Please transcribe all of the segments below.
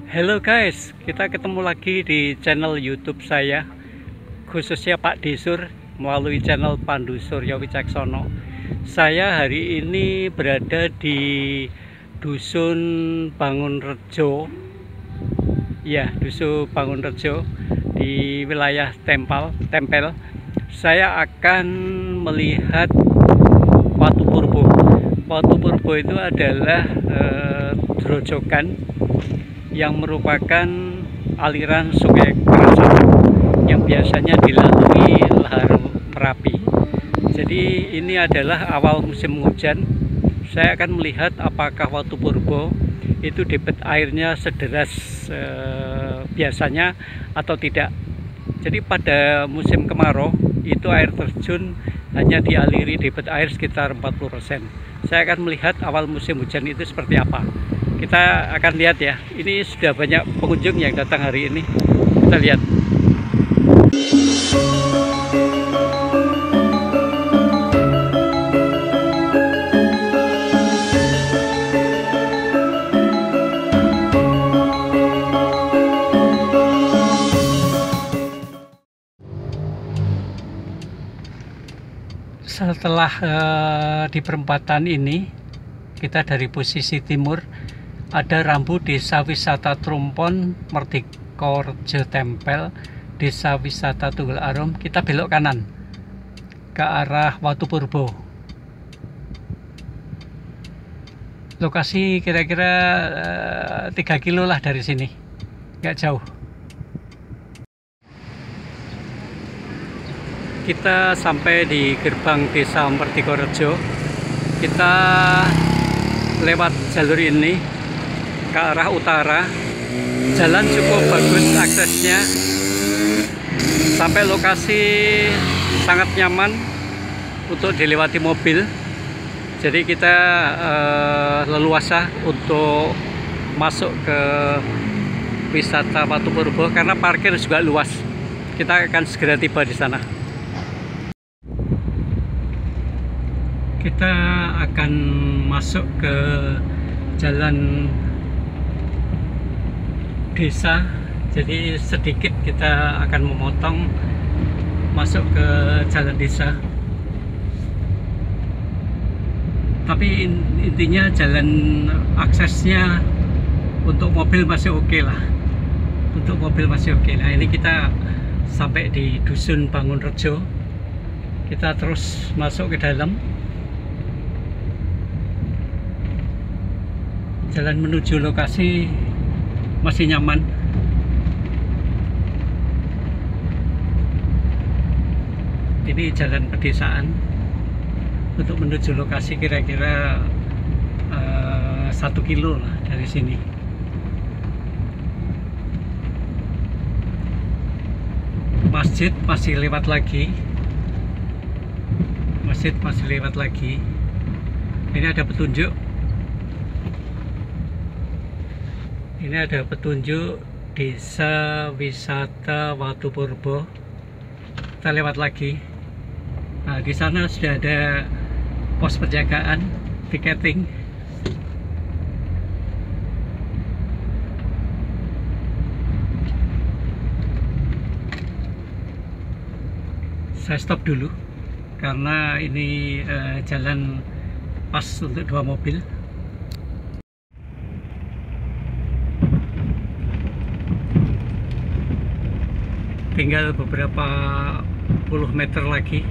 Halo guys, kita ketemu lagi di channel YouTube saya, khususnya Pak Desur melalui channel Pandu Suryo Wicaksono. Saya hari ini berada di Dusun Bangunrejo, ya Dusun Bangunrejo di wilayah Tempel. Saya akan melihat Watu Purbo. Watu Purbo itu adalah grojogan yang merupakan aliran Sungai Kerasak yang biasanya dilalui lahar Merapi. Jadi ini adalah awal musim hujan. Saya akan melihat apakah Watu Purbo itu debit airnya sederas biasanya atau tidak. Jadi pada musim kemarau itu air terjun hanya dialiri debit air sekitar 40%. Saya akan melihat awal musim hujan itu seperti apa. Kita akan lihat ya. Ini sudah banyak pengunjung yang datang hari ini. Kita lihat. Setelah di perempatan ini, kita dari posisi timur, ada rambu Desa Wisata Trumpon, Merdekarejo Tempel, Desa Wisata Tunggul Arum. Kita belok kanan ke arah Watu Purbo. Lokasi kira-kira 3 kilo lah dari sini, nggak jauh. Kita sampai di gerbang Desa Merdekarejo. Kita lewat jalur ini ke arah utara. Jalan cukup bagus aksesnya. Sampai lokasi sangat nyaman untuk dilewati mobil. Jadi kita leluasa untuk masuk ke wisata Watu Purbo karena parkir juga luas. Kita akan segera tiba di sana. Kita akan masuk ke jalan desa, jadi sedikit kita akan memotong masuk ke jalan desa. Tapi intinya jalan aksesnya untuk mobil masih oke lah. Untuk mobil masih oke. Nah ini kita sampai di Dusun Bangunrejo. Kita terus masuk ke dalam. Jalan menuju lokasi masih nyaman. Ini jalan pedesaan. Untuk menuju lokasi kira-kira 1 kilo lah dari sini. Masjid masih lewat lagi. Masjid masih lewat lagi. Ini ada petunjuk. Ini ada petunjuk Desa Wisata Watu Purbo. Kita lewat lagi. Nah, di sana sudah ada pos penjagaan, tiketing. Saya stop dulu karena ini jalan pas untuk 2 mobil. Tinggal beberapa puluh meter lagi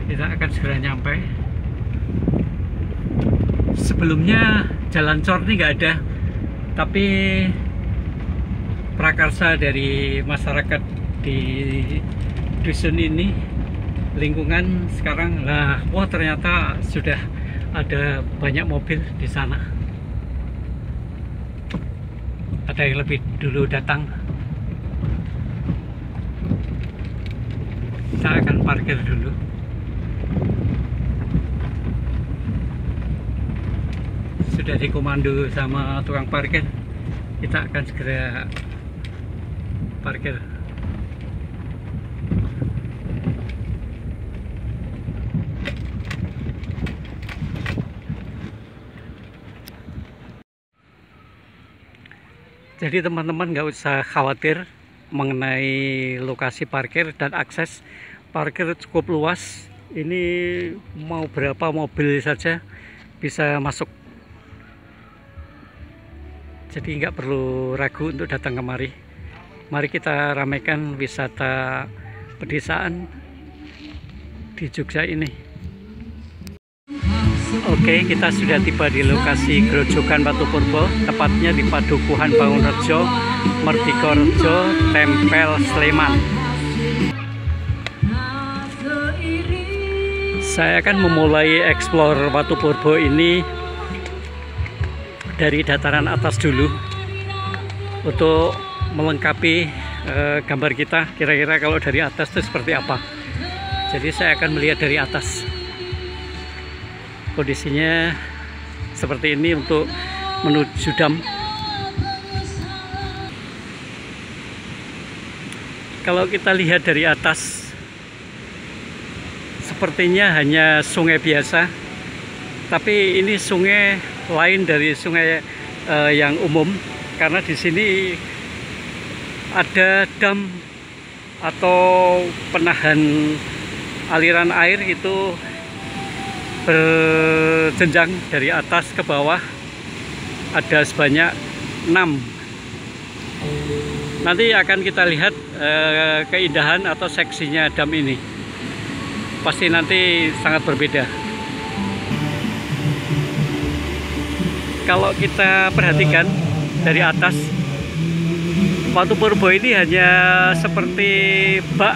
kita akan segera nyampe. Sebelumnya jalan cor ini nggak ada, tapi prakarsa dari masyarakat di dusun ini, lingkungan sekarang, nah, wah ternyata sudah ada banyak mobil di sana. Ada yang lebih dulu datang. Kita akan parkir dulu. Sudah dikomando sama tukang parkir. Kita akan segera parkir. Jadi teman-teman nggak usah khawatir mengenai lokasi parkir dan akses. Parkir cukup luas. Ini mau berapa mobil saja bisa masuk. Jadi nggak perlu ragu untuk datang kemari. Mari kita ramaikan wisata pedesaan di Jogja ini. Oke, kita sudah tiba di lokasi Grojogan Watupurbo, tepatnya di Padukuhan Bangunrejo, Mertikorejo, Tempel, Sleman. Saya akan memulai eksplor Watupurbo ini dari dataran atas dulu untuk melengkapi gambar kita kira-kira kalau dari atas itu seperti apa. Jadi saya akan melihat dari atas. Kondisinya seperti ini untuk menuju dam. Kalau kita lihat dari atas, sepertinya hanya sungai biasa, tapi ini sungai lain dari sungai yang umum, karena di sini ada dam atau penahan aliran air itu berjenjang dari atas ke bawah, ada sebanyak 6. Nanti akan kita lihat keindahan atau seksinya dam ini. Pasti nanti sangat berbeda. Kalau kita perhatikan dari atas, Watupurbo ini hanya seperti bak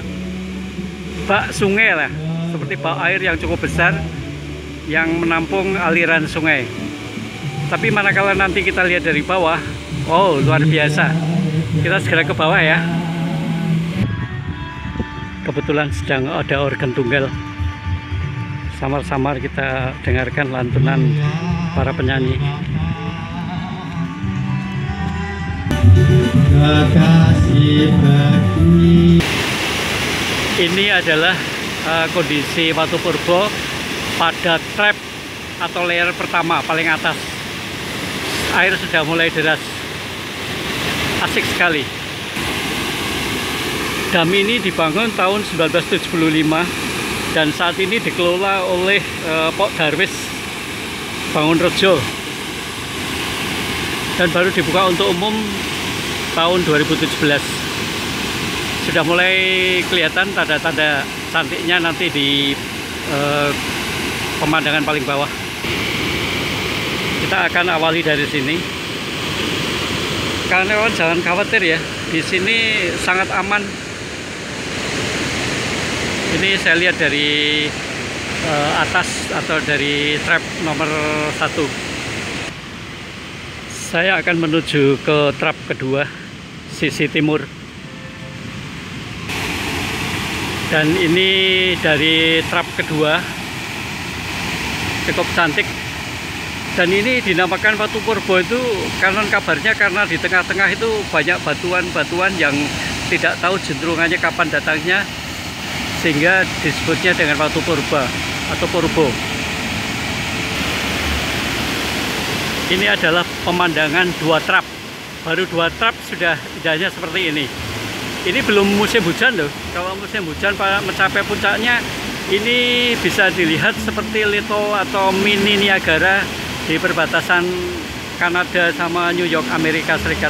sungai lah, seperti bak air yang cukup besar yang menampung aliran sungai. Tapi manakala nanti kita lihat dari bawah, oh luar biasa. Kita segera ke bawah ya. Kebetulan sedang ada organ tunggal. Samar-samar kita dengarkan lantunan para penyanyi. Ini adalah kondisi Watupurbo pada trap atau layer pertama paling atas. Air sudah mulai deras. Asik sekali. Dam ini dibangun tahun 1975 dan saat ini dikelola oleh Pok Darwis Bangunrejo dan baru dibuka untuk umum tahun 2017. Sudah mulai kelihatan tanda-tanda cantiknya nanti di pemandangan paling bawah. Kita akan awali dari sini. Karena jangan khawatir ya, di sini sangat aman. Ini saya lihat dari atas atau dari trap nomor 1. Saya akan menuju ke trap kedua, sisi timur. Dan ini dari trap kedua cukup cantik, dan ini dinamakan Watupurbo itu karena kabarnya karena di tengah-tengah itu banyak batuan-batuan yang tidak tahu jentrungannya kapan datangnya, sehingga disebutnya dengan Watupurbo atau Purbo. Ini adalah pemandangan 2 trap, baru 2 trap sudah indahnya seperti ini. Ini belum musim hujan loh. Kalau musim hujan mencapai puncaknya, ini bisa dilihat seperti Little atau Mini Niagara di perbatasan Kanada sama New York, Amerika Serikat.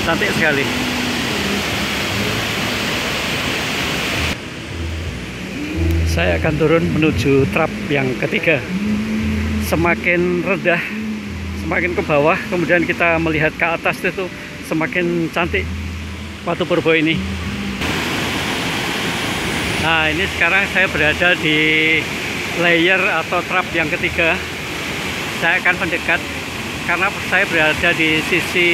Cantik sekali. Saya akan turun menuju trap yang ketiga. Semakin rendah, semakin ke bawah, kemudian kita melihat ke atas itu semakin cantik Watupurbo ini. Nah, ini sekarang saya berada di layer atau trap yang ketiga. Saya akan mendekat karena saya berada di sisi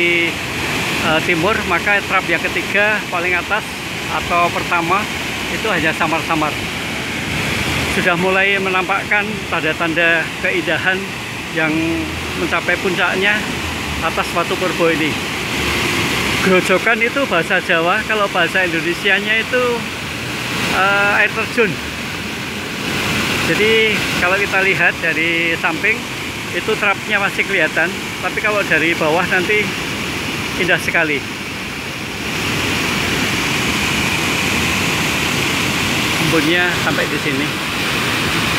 timur, maka trap yang ketiga paling atas atau pertama itu hanya samar-samar. Sudah mulai menampakkan tanda-tanda keindahan yang mencapai puncaknya atas Watupurbo ini. Grojogan itu bahasa Jawa, kalau bahasa Indonesianya itu air terjun. Jadi kalau kita lihat dari samping itu trapnya masih kelihatan, tapi kalau dari bawah nanti indah sekali. Embunnya sampai di sini,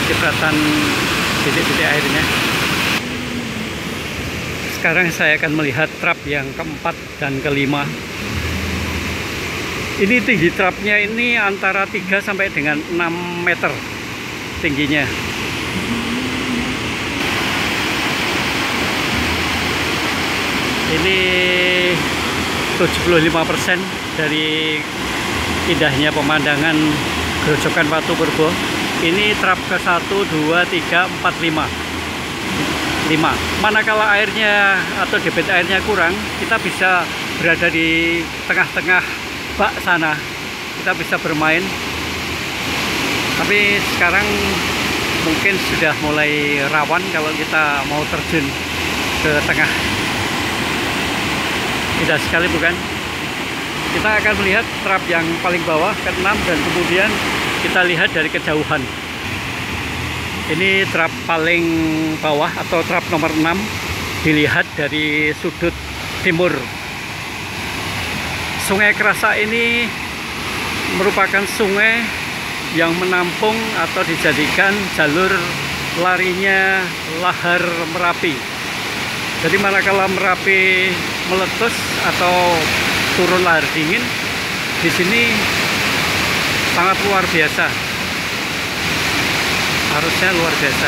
cipratan titik-titik airnya. Sekarang saya akan melihat trap yang keempat dan kelima. Ini tinggi trapnya ini antara 3 sampai dengan 6 meter tingginya. Ini 75% dari indahnya pemandangan Grojogan Watu Purbo. Ini trap ke 1, 2, 3, 4, 5. Manakala airnya atau debit airnya kurang, kita bisa berada di tengah-tengah bak sana. Kita bisa bermain. Tapi sekarang mungkin sudah mulai rawan kalau kita mau terjun ke tengah. Indah sekali bukan? Kita akan melihat trap yang paling bawah ke-6 dan kemudian kita lihat dari kejauhan. Ini trap paling bawah atau trap nomor 6 dilihat dari sudut timur. Sungai Krasa ini merupakan sungai yang menampung atau dijadikan jalur larinya lahar Merapi. Jadi manakala Merapi meletus atau turun lahar dingin, di sini sangat luar biasa. Harusnya luar biasa.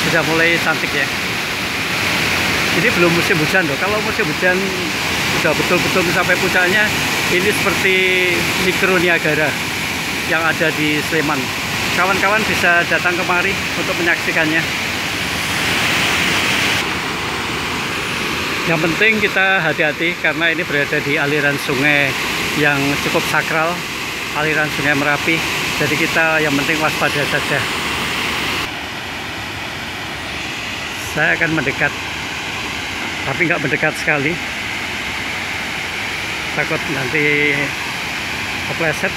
Sudah mulai cantik ya. Ini belum musim hujan loh. Kalau musim hujan sudah betul-betul sampai puncaknya, ini seperti Mikro Niagara yang ada di Sleman. Kawan-kawan bisa datang kemari untuk menyaksikannya. Yang penting kita hati-hati karena ini berada di aliran sungai yang cukup sakral, aliran sungai Merapi. Jadi kita yang penting waspada saja. Saya akan mendekat, tapi nggak mendekat sekali. Takut nanti kepleset.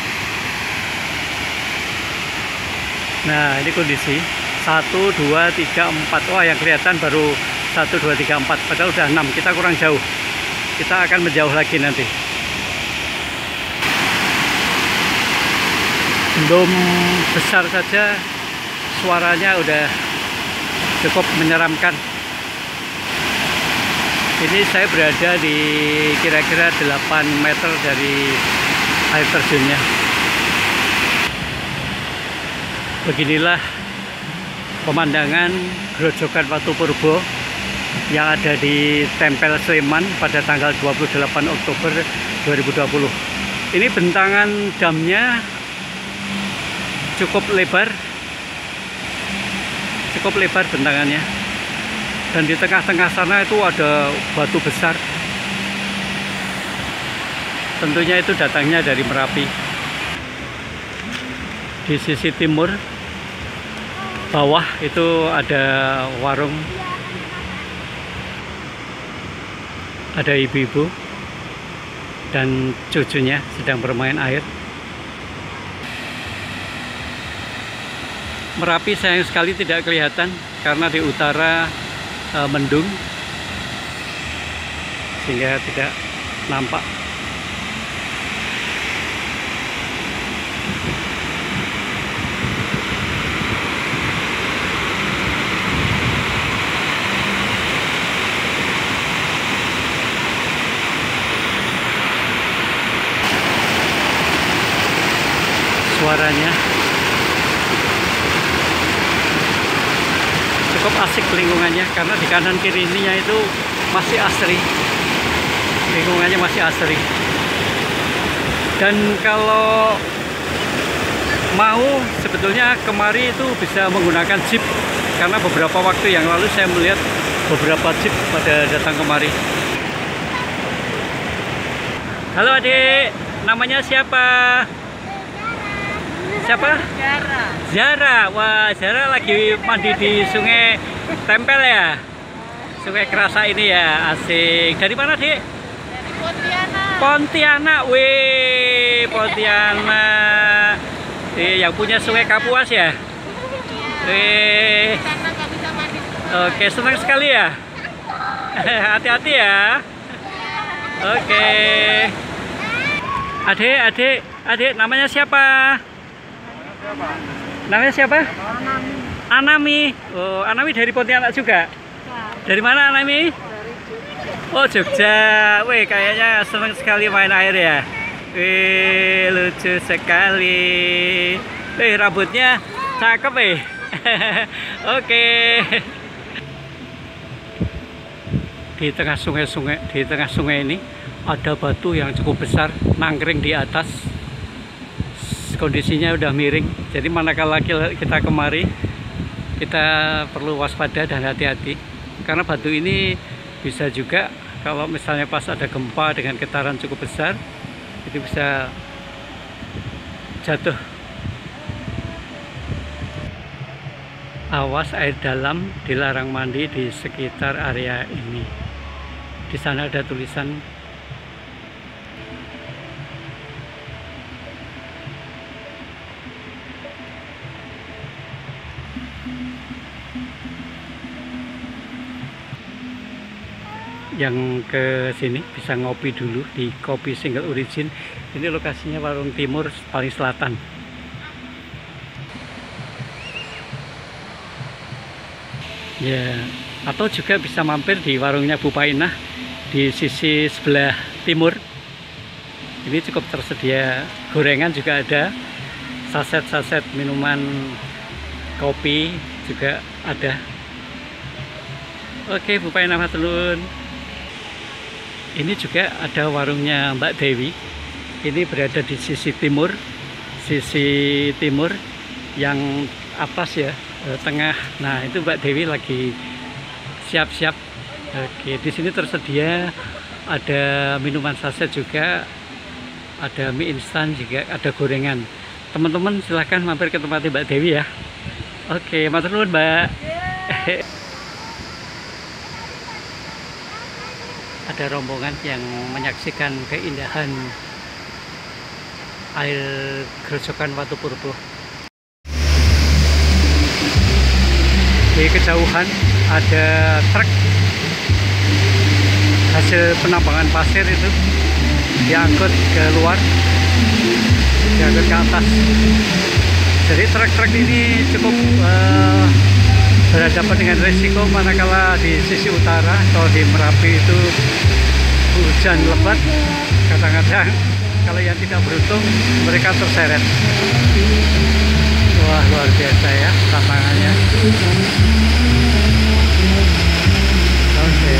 Nah, ini kondisi 1, 2, 3, 4. Wah, yang kelihatan baru 1, 2, 3, 4. Padahal udah 6. Kita kurang jauh. Kita akan menjauh lagi nanti. Belum besar saja suaranya udah cukup menyeramkan. Ini saya berada di kira-kira 8 meter dari air terjunnya. Beginilah pemandangan Grojogan Watu Purbo yang ada di Tempel Sleman pada tanggal 28 Oktober 2020. Ini bentangan damnya cukup lebar bentangannya, dan di tengah-tengah sana itu ada batu besar. Tentunya itu datangnya dari Merapi. Di sisi timur bawah itu ada warung, ada ibu-ibu dan cucunya sedang bermain air. Merapi sayang sekali tidak kelihatan karena di utara mendung sehingga tidak nampak. Suaranya cukup asik lingkungannya karena di kanan kirinya itu masih asri, lingkungannya masih asri. Dan kalau mau sebetulnya kemari itu bisa menggunakan jeep karena beberapa waktu yang lalu saya melihat beberapa jeep pada datang kemari. Halo adik, namanya siapa? Siapa? Zara. Zara. Wah, Zara lagi mandi di Sungai Tempel ya? Sungai Krasa ini ya, asik. Dari mana, Dik? Dari Pontianak. Pontianak, wih, Pontianak. Yang punya Sungai Kapuas ya? Wih. Oke, senang sekali ya. Hati-hati ya. Oke. Adik, namanya siapa? Namanya siapa? Anami. Oh, Anami dari Pontianak juga? Dari mana Anami? Oh, Jogja. Wih, kayaknya senang sekali main air ya. Wih, lucu sekali. Wih, rambutnya cakep Oke. Di tengah sungai ini ada batu yang cukup besar nangkring di atas. Kondisinya udah miring. Jadi manakala kita kemari, kita perlu waspada dan hati-hati. Karena batu ini bisa juga kalau misalnya pas ada gempa dengan getaran cukup besar, itu bisa jatuh. Awas air dalam, dilarang mandi di sekitar area ini. Di sana ada tulisan yang ke sini bisa ngopi dulu di Kopi Single Origin. Ini lokasinya warung timur paling selatan. Ya, atau juga bisa mampir di warungnya Bu Painah di sisi sebelah timur. Ini cukup tersedia gorengan juga ada, saset-saset minuman kopi juga ada. Oke, Bu Painah maturnuwun. Ini juga ada warungnya Mbak Dewi. Ini berada di sisi timur yang atas ya, tengah. Nah, itu Mbak Dewi lagi siap-siap. Oke, di sini tersedia ada minuman saset juga, ada mie instan juga, ada gorengan. Teman-teman silahkan mampir ke tempat Mbak Dewi ya. Oke, matur nuwun, Mbak. Ada rombongan yang menyaksikan keindahan air Grojogan Watu Purbo. Di kejauhan ada truk hasil penambangan pasir itu diangkut ke luar, diangkut ke atas. Jadi truk-truk ini cukup berhadapan dengan risiko manakala di sisi utara atau di Merapi itu hujan lebat. Kadang-kadang kalau yang tidak beruntung mereka terseret. Wah, luar biasa ya tantangannya. Oke.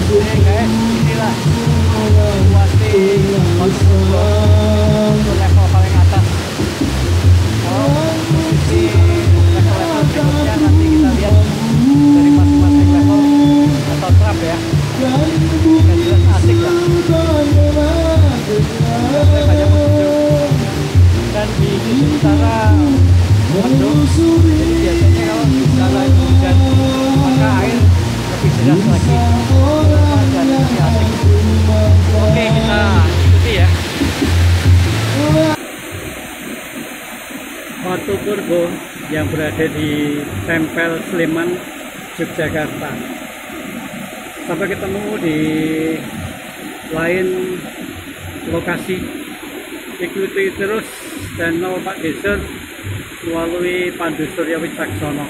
Guys, inilah situasi untuk level paling atas. Di level-level berikutnya nanti kita lihat dari masing-masing level atau trap ya. Yang jelas asik lah. Banyak pengunjung. Dan di sisi utara mendung. Jadi biasanya kalau di utara itu hujan, maka air lebih deras lagi. Dan lebih asik. Oke, kita ikuti ya. Watu Purbo yang berada di Tempel Sleman, Yogyakarta. Sampai ketemu di lain lokasi. Ikuti terus channel Pak Desur melalui Pandu Surya Wicaksono.